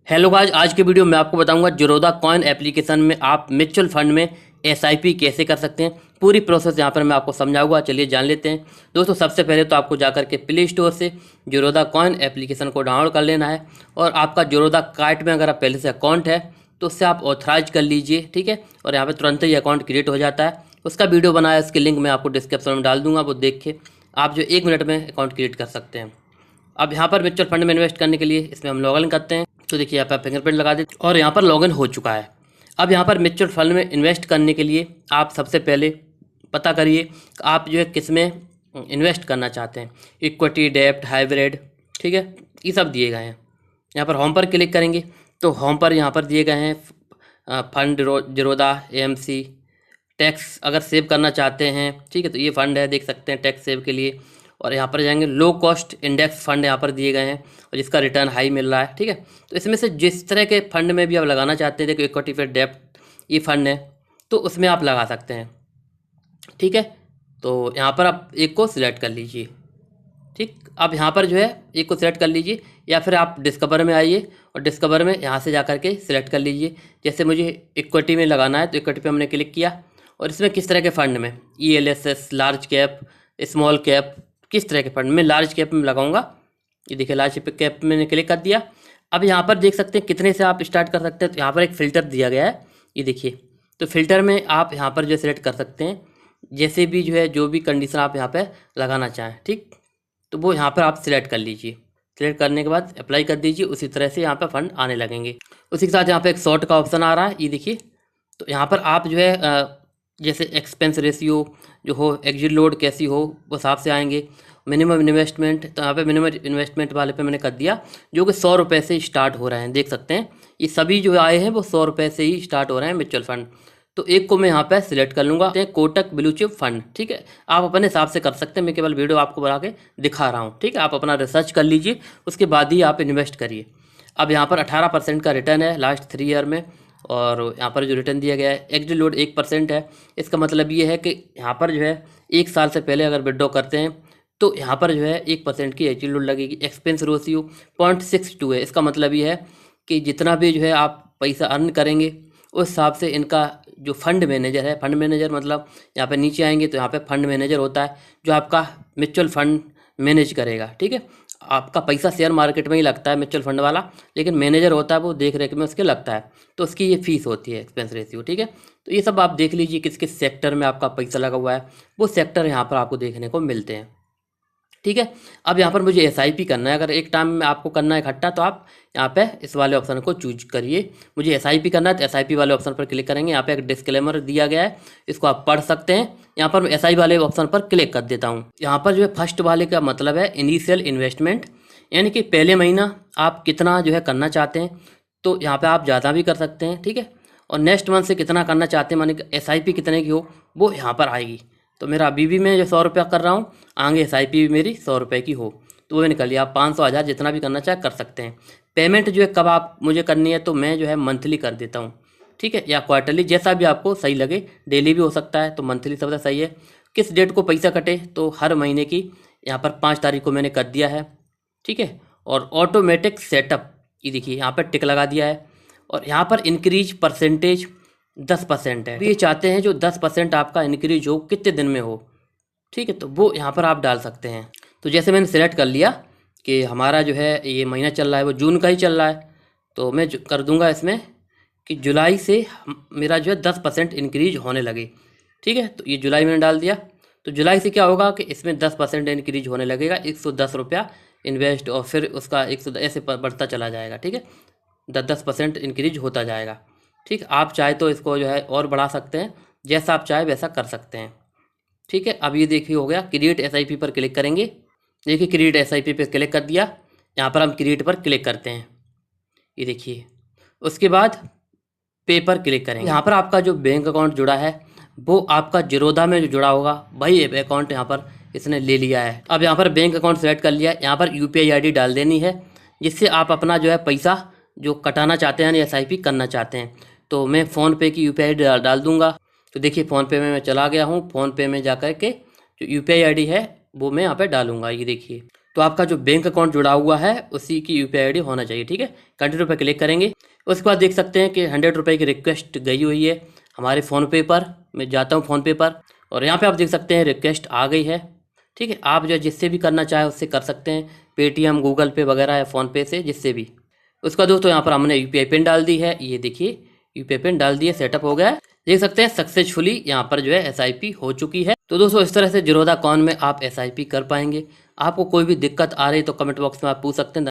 Hello guys, आज के video में आपको बताऊंगा जीरोधा कॉइन एप्लीकेशन में आप म्यूचुअल फंड में एसआईपी कैसे कर सकते हैं। पूरी प्रोसेस यहां पर मैं आपको समझाऊंगा। चलिए जान लेते हैं। दोस्तों, सबसे पहले तो आपको जाकर के प्ले स्टोर से जीरोधा कॉइन एप्लीकेशन को डाउनलोड कर लेना है और आपका जीरोधा कार्ट में अगर आप पहले से अकाउंट है तो उससे आप ऑथराइज कर लीजिए, ठीक है। और यहाँ पर तुरंत ही अकाउंट क्रिएट हो जाता है। उसका वीडियो बनाया, उसकी लिंक मैं आपको डिस्क्रिप्शन में डाल दूंगा, वो देख के आप जो 1 मिनट में अकाउंट क्रिएट कर सकते हैं। अब यहाँ पर म्यूचुअल फंड में इन्वेस्ट करने के लिए इसमें हम लॉगिन करते हैं। तो देखिए यहाँ पर फिंगरप्रिंट लगा देते और यहाँ पर लॉगिन हो चुका है। अब यहाँ पर म्यूचुअल फंड में इन्वेस्ट करने के लिए आप सबसे पहले पता करिए कि आप जो है किस में इन्वेस्ट करना चाहते हैं। इक्विटी, डेब्ट, हाइब्रिड, ठीक है, ये सब दिए गए हैं। यहाँ पर होम पर क्लिक करेंगे तो होम पर यहाँ पर दिए गए हैं फंड जीरोधा एएमसी। टैक्स अगर सेव करना चाहते हैं, ठीक है, तो ये फंड है, देख सकते हैं टैक्स सेव के लिए। और यहाँ पर जाएंगे, लो कॉस्ट इंडेक्स फंड यहाँ पर दिए गए हैं और जिसका रिटर्न हाई मिल रहा है, ठीक है। तो इसमें से जिस तरह के फंड में भी आप लगाना चाहते हैं, देखो इक्विटी फिर डेब्ट ये फंड है, तो उसमें आप लगा सकते हैं, ठीक है। तो यहाँ पर आप एक को सिलेक्ट कर लीजिए, ठीक। अब यहाँ पर जो है एक को सिलेक्ट कर लीजिए या फिर आप डिस्कवर में आइए और डिस्कवर में यहाँ से जा कर के सिलेक्ट कर लीजिए। जैसे मुझे इक्विटी में लगाना है तो इक्विटी पे हमने क्लिक किया और इसमें किस तरह के फ़ंड में, ELSS, large cap, small cap, किस तरह के फंड में, लार्ज कैप में लगाऊंगा। ये देखिए लार्ज कैप में मैंने क्लिक कर दिया। अब यहाँ पर देख सकते हैं कितने से आप स्टार्ट कर सकते हैं। तो यहाँ पर एक फ़िल्टर दिया गया है, ये देखिए। तो फिल्टर में आप यहाँ पर जो सेलेक्ट कर सकते हैं, जैसे भी जो है जो भी कंडीशन आप यहाँ पर लगाना चाहें, ठीक। तो वो यहाँ पर आप सिलेक्ट कर लीजिए। सिलेक्ट करने के बाद अप्लाई कर दीजिए। उसी तरह से यहाँ पर फंड आने लगेंगे। उसी के साथ यहाँ पर एक शॉर्ट का ऑप्शन आ रहा है, ये देखिए। तो यहाँ पर आप जो है जैसे एक्सपेंस रेशियो जो हो, एग्जिट लोड कैसी हो, वो हिसाब से आएंगे। मिनिमम इन्वेस्टमेंट, तो यहाँ पे मिनिमम इन्वेस्टमेंट वाले पे मैंने कर दिया, जो कि 100 रुपये से स्टार्ट हो रहे हैं। देख सकते हैं ये सभी जो आए हैं वो 100 रुपये से ही स्टार्ट हो रहे हैं म्यूचुअल फंड। तो एक को मैं यहाँ पे सिलेक्ट कर लूँगा, कोटक ब्लू चिप फंड, ठीक है। आप अपने हिसाब से कर सकते हैं, मैं केवल वीडियो आपको बना के दिखा रहा हूँ, ठीक है। आप अपना रिसर्च कर लीजिए, उसके बाद ही आप इन्वेस्ट करिए। अब यहाँ पर 18% का रिटर्न है लास्ट 3 ईयर में। और यहाँ पर जो रिटर्न दिया गया है, एग्जिट लोड 1% है। इसका मतलब ये है कि यहाँ पर जो है 1 साल से पहले अगर विड्रॉ करते हैं तो यहाँ पर जो है 1% की एग्जिट लोड लगेगी। एक्सपेंस रेशियो 0.62 है। इसका मतलब ये है कि जितना भी जो है आप पैसा अर्न करेंगे उस हिसाब से इनका जो फंड मैनेजर है, फंड मैनेजर मतलब यहाँ पे नीचे आएंगे तो यहाँ पे फंड मैनेजर होता है जो आपका म्यूचुअल फंड मैनेज करेगा, ठीक है। आपका पैसा शेयर मार्केट में ही लगता है म्यूचुअल फंड वाला, लेकिन मैनेजर होता है वो देख रेख में उसके लगता है, तो उसकी ये फीस होती है, एक्सपेंस रेशियो, ठीक है। तो ये सब आप देख लीजिए किस किस सेक्टर में आपका पैसा लगा हुआ है, वो सेक्टर यहाँ पर आपको देखने को मिलते हैं, ठीक है। अब यहाँ पर मुझे एसआईपी करना है। अगर एक टाइम में आपको करना है इकट्ठा तो आप यहाँ पे इस वाले ऑप्शन को चूज करिए। मुझे एसआईपी करना है तो एसआईपी वाले ऑप्शन पर क्लिक करेंगे। यहाँ पे एक डिस्क्लेमर दिया गया है, इसको आप पढ़ सकते हैं। यहाँ पर मैं एसआई वाले ऑप्शन पर क्लिक कर देता हूँ। यहाँ पर जो है फर्स्ट वाले का मतलब है इनिशियल इन्वेस्टमेंट, यानी कि पहले महीना आप कितना जो है करना चाहते हैं, तो यहाँ पर आप ज़्यादा भी कर सकते हैं, ठीक है। और नेक्स्ट मंथ से कितना करना चाहते हैं, मानी एसआईपी कितने की हो वो यहाँ पर आएगी। तो मेरा अभी भी मैं जो 100 रुपया कर रहा हूँ, आगे एसआईपी भी मेरी 100 रुपये की हो तो वो भी निकल लिया। आप 500, 1000 जितना भी करना चाहे कर सकते हैं। पेमेंट जो है कब आप मुझे करनी है, तो मैं जो है मंथली कर देता हूँ, ठीक है, या क्वार्टरली, जैसा भी आपको सही लगे। डेली भी हो सकता है, तो मंथली सबसे सही है। किस डेट को पैसा कटे, तो हर महीने की यहाँ पर 5 तारीख को मैंने कर दिया है, ठीक है। और ऑटोमेटिक सेटअप, ये देखिए यहाँ पर टिक लगा दिया है। और यहाँ पर इंक्रीज परसेंटेज 10% है। ये चाहते हैं जो 10% आपका इंक्रीज हो, कितने दिन में हो, ठीक है, तो वो यहाँ पर आप डाल सकते हैं। तो जैसे मैंने सेलेक्ट कर लिया कि हमारा जो है ये महीना चल रहा है वो जून का ही चल रहा है, तो मैं कर दूंगा इसमें कि जुलाई से मेरा जो है 10% इंक्रीज होने लगे, ठीक है। तो ये जुलाई मैंने डाल दिया। तो जुलाई से क्या होगा कि इसमें 10% इंक्रीज होने लगेगा, 110 रुपया इन्वेस्ट, और फिर उसका 110 ऐसे बढ़ता चला जाएगा, ठीक है। 10% इंक्रीज होता जाएगा, ठीक। आप चाहे तो इसको जो है और बढ़ा सकते हैं, जैसा आप चाहे वैसा कर सकते हैं, ठीक है। अब ये देखिए हो गया। क्रिएट एसआईपी पर क्लिक करेंगे। देखिए क्रिएट एसआईपी पर क्लिक कर दिया। यहाँ पर हम क्रिएट पर क्लिक करते हैं, ये देखिए। उसके बाद पे पर क्लिक करेंगे। यहाँ पर आपका जो बैंक अकाउंट जुड़ा है वो आपका जीरोधा में जो जुड़ा होगा वही अकाउंट यहाँ पर इसने ले लिया है। अब यहाँ पर बैंक अकाउंट सेलेक्ट कर लिया। यहाँ पर UPI ID डाल देनी है, जिससे आप अपना जो है पैसा जो कटाना चाहते हैं या एसआईपी करना चाहते हैं। तो मैं फ़ोनपे की UPI ID डाल दूँगा। तो देखिए फ़ोनपे में मैं चला गया हूँ। फ़ोनपे में जा कर के जो UPI ID है वो मैं यहाँ पे डालूँगा, ये देखिए। तो आपका जो बैंक अकाउंट जुड़ा हुआ है उसी की यूपीआई आईडी होना चाहिए। ठीक है, कंटिन्यू पर क्लिक करेंगे। उसके बाद देख सकते हैं कि 100 रुपये की रिक्वेस्ट गई हुई है हमारे फ़ोनपे पर। मैं जाता हूँ फ़ोनपे पर और यहाँ पे आप देख सकते हैं रिक्वेस्ट आ गई है। ठीक है, आप जो जिससे भी करना चाहे उससे कर सकते हैं, पेटीएम, गूगल पे वगैरह या फ़ोनपे से, जिससे भी। उसका दोस्तों यहाँ पर हमने यूपीआई पिन डाल दी है, ये देखिए यूपीआई पिन डाल दी है, सेटअप हो गया है। देख सकते हैं सक्सेसफुली यहाँ पर जो है एसआईपी हो चुकी है। तो दोस्तों इस तरह से ज़ीरोधा कॉइन में आप एसआईपी कर पाएंगे। आपको कोई भी दिक्कत आ रही तो कमेंट बॉक्स में आप पूछ सकते हैं।